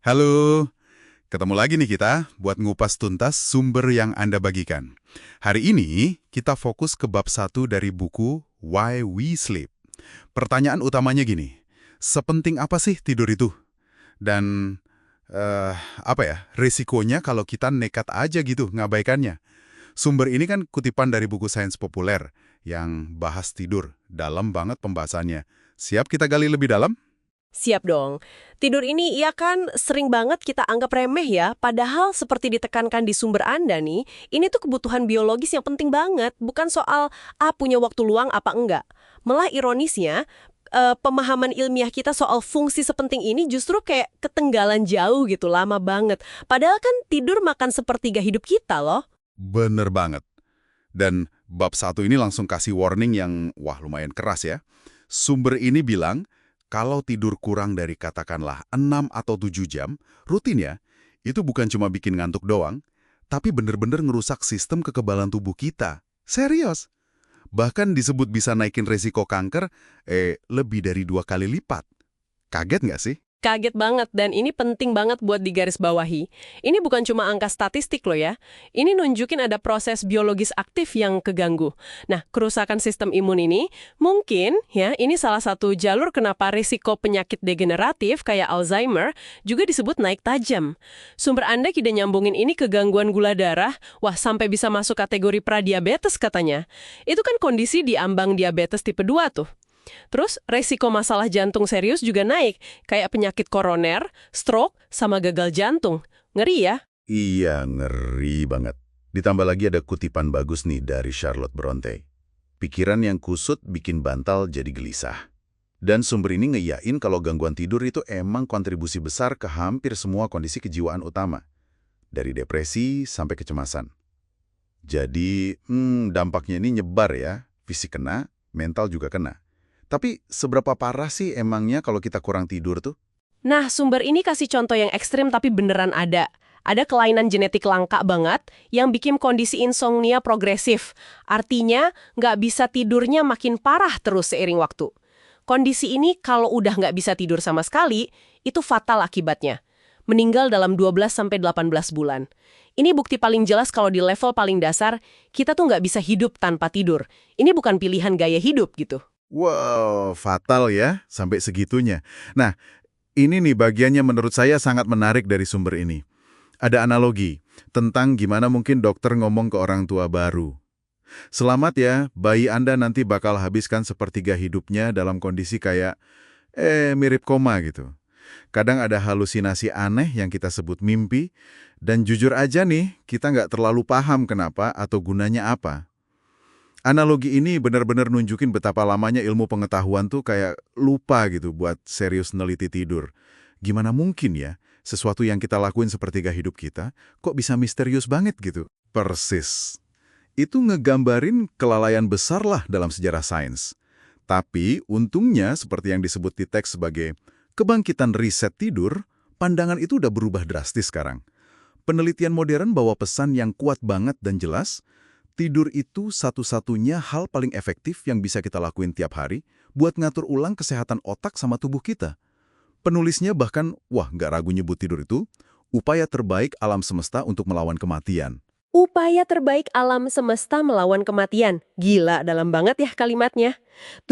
Halo, ketemu lagi nih kita buat ngupas tuntas sumber yang Anda bagikan. Hari ini kita fokus ke bab 1 dari buku Why We Sleep. Pertanyaan utamanya gini, sepenting apa sih tidur itu? Dan risikonya kalau kita nekat aja gitu ngabaikannya. Sumber ini kan kutipan dari buku sains populer yang bahas tidur, dalam banget pembahasannya. Siap kita gali lebih dalam? Siap dong. Tidur ini ya kan sering banget kita anggap remeh ya, padahal seperti ditekankan di sumber Anda nih, ini tuh kebutuhan biologis yang penting banget, bukan soal punya waktu luang apa enggak. Malah ironisnya, pemahaman ilmiah kita soal fungsi sepenting ini justru kayak ketinggalan jauh gitu, lama banget. Padahal kan tidur makan sepertiga hidup kita loh. Bener banget. Dan bab 1 ini langsung kasih warning yang, lumayan keras ya. Sumber ini bilang, kalau tidur kurang dari katakanlah 6 atau 7 jam, rutin ya, itu bukan cuma bikin ngantuk doang, tapi bener-bener ngerusak sistem kekebalan tubuh kita. Serius. Bahkan disebut bisa naikin resiko kanker, lebih dari 2 kali lipat. Kaget nggak sih? Kaget banget, dan ini penting banget buat digarisbawahi. Ini bukan cuma angka statistik loh ya. Ini nunjukin ada proses biologis aktif yang keganggu. Nah, kerusakan sistem imun ini, mungkin ya, ini salah satu jalur kenapa risiko penyakit degeneratif kayak Alzheimer juga disebut naik tajam. Sumber Anda tidak nyambungin ini ke gangguan gula darah, sampai bisa masuk kategori pradiabetes katanya. Itu kan kondisi di ambang diabetes tipe 2 tuh. Terus, resiko masalah jantung serius juga naik, kayak penyakit koroner, stroke, sama gagal jantung. Ngeri ya? Iya, ngeri banget. Ditambah lagi ada kutipan bagus nih dari Charlotte Bronte. Pikiran yang kusut bikin bantal jadi gelisah. Dan sumber ini ngeyain kalau gangguan tidur itu emang kontribusi besar ke hampir semua kondisi kejiwaan utama. Dari depresi sampai kecemasan. Jadi, dampaknya ini nyebar ya. Fisik kena, mental juga kena. Tapi seberapa parah sih emangnya kalau kita kurang tidur tuh? Nah, sumber ini kasih contoh yang ekstrim tapi beneran ada. Ada kelainan genetik langka banget yang bikin kondisi insomnia progresif. Artinya, nggak bisa tidurnya makin parah terus seiring waktu. Kondisi ini kalau udah nggak bisa tidur sama sekali, itu fatal akibatnya. Meninggal dalam 12-18 bulan. Ini bukti paling jelas kalau di level paling dasar, kita tuh nggak bisa hidup tanpa tidur. Ini bukan pilihan gaya hidup gitu. Wow, fatal ya, sampai segitunya. Nah, ini nih bagiannya menurut saya sangat menarik dari sumber ini. Ada analogi tentang gimana mungkin dokter ngomong ke orang tua baru. Selamat ya, bayi Anda nanti bakal habiskan sepertiga hidupnya dalam kondisi kayak, mirip koma gitu. Kadang ada halusinasi aneh yang kita sebut mimpi, dan jujur aja nih, kita nggak terlalu paham kenapa atau gunanya apa. Analogi ini benar-benar nunjukin betapa lamanya ilmu pengetahuan tuh kayak lupa gitu buat serius neliti tidur. Gimana mungkin ya, sesuatu yang kita lakuin sepertiga hidup kita, kok bisa misterius banget gitu? Persis. Itu ngegambarin kelalaian besar lah dalam sejarah sains. Tapi untungnya seperti yang disebut di teks sebagai kebangkitan riset tidur, pandangan itu udah berubah drastis sekarang. Penelitian modern bawa pesan yang kuat banget dan jelas, tidur itu satu-satunya hal paling efektif yang bisa kita lakuin tiap hari buat ngatur ulang kesehatan otak sama tubuh kita. Penulisnya bahkan, nggak ragu nyebut tidur itu, upaya terbaik alam semesta untuk melawan kematian. Upaya terbaik alam semesta melawan kematian. Gila, dalam banget ya kalimatnya.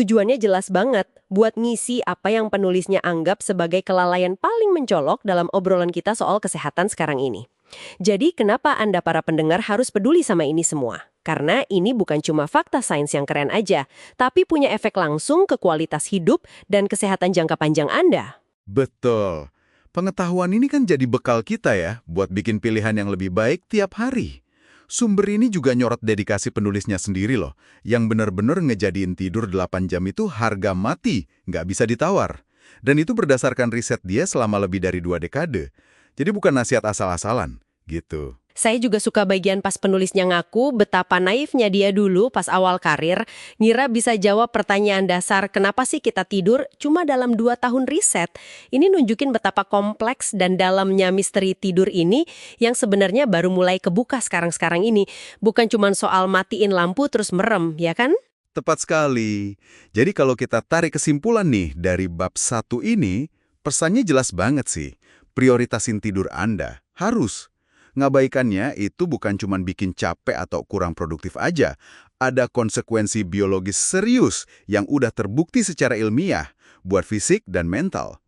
Tujuannya jelas banget, buat ngisi apa yang penulisnya anggap sebagai kelalaian paling mencolok dalam obrolan kita soal kesehatan sekarang ini. Jadi kenapa Anda para pendengar harus peduli sama ini semua? Karena ini bukan cuma fakta sains yang keren aja, tapi punya efek langsung ke kualitas hidup dan kesehatan jangka panjang Anda. Betul. Pengetahuan ini kan jadi bekal kita ya, buat bikin pilihan yang lebih baik tiap hari. Sumber ini juga nyorot dedikasi penulisnya sendiri loh, yang benar-benar ngejadiin tidur 8 jam itu harga mati, nggak bisa ditawar. Dan itu berdasarkan riset dia selama lebih dari 2 dekade. Jadi bukan nasihat asal-asalan, gitu. Saya juga suka bagian pas penulisnya ngaku betapa naifnya dia dulu pas awal karir, ngira bisa jawab pertanyaan dasar kenapa sih kita tidur cuma dalam 2 tahun riset. Ini nunjukin betapa kompleks dan dalamnya misteri tidur ini yang sebenarnya baru mulai kebuka sekarang-sekarang ini. Bukan cuma soal matiin lampu terus merem, ya kan? Tepat sekali. Jadi kalau kita tarik kesimpulan nih dari bab 1 ini, pesannya jelas banget sih. prioritasin tidur Anda. Harus. Ngabaikannya itu bukan cuma bikin capek atau kurang produktif aja. Ada konsekuensi biologis serius yang udah terbukti secara ilmiah buat fisik dan mental.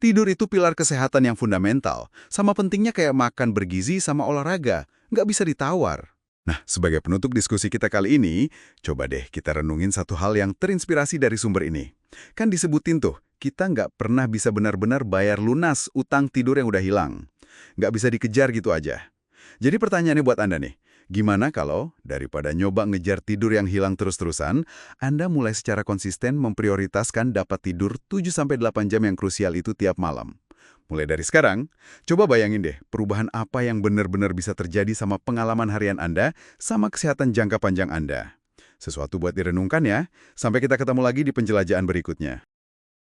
Tidur itu pilar kesehatan yang fundamental, sama pentingnya kayak makan bergizi sama olahraga, nggak bisa ditawar. Nah, sebagai penutup diskusi kita kali ini, coba deh kita renungin satu hal yang terinspirasi dari sumber ini. Kan disebutin tuh, kita nggak pernah bisa benar-benar bayar lunas utang tidur yang udah hilang. Nggak bisa dikejar gitu aja. Jadi pertanyaannya buat Anda nih, gimana kalau daripada nyoba ngejar tidur yang hilang terus-terusan, Anda mulai secara konsisten memprioritaskan dapat tidur 7-8 jam yang krusial itu tiap malam? Mulai dari sekarang, coba bayangin deh perubahan apa yang benar-benar bisa terjadi sama pengalaman harian Anda sama kesehatan jangka panjang Anda. Sesuatu buat direnungkan ya. Sampai kita ketemu lagi di penjelajahan berikutnya.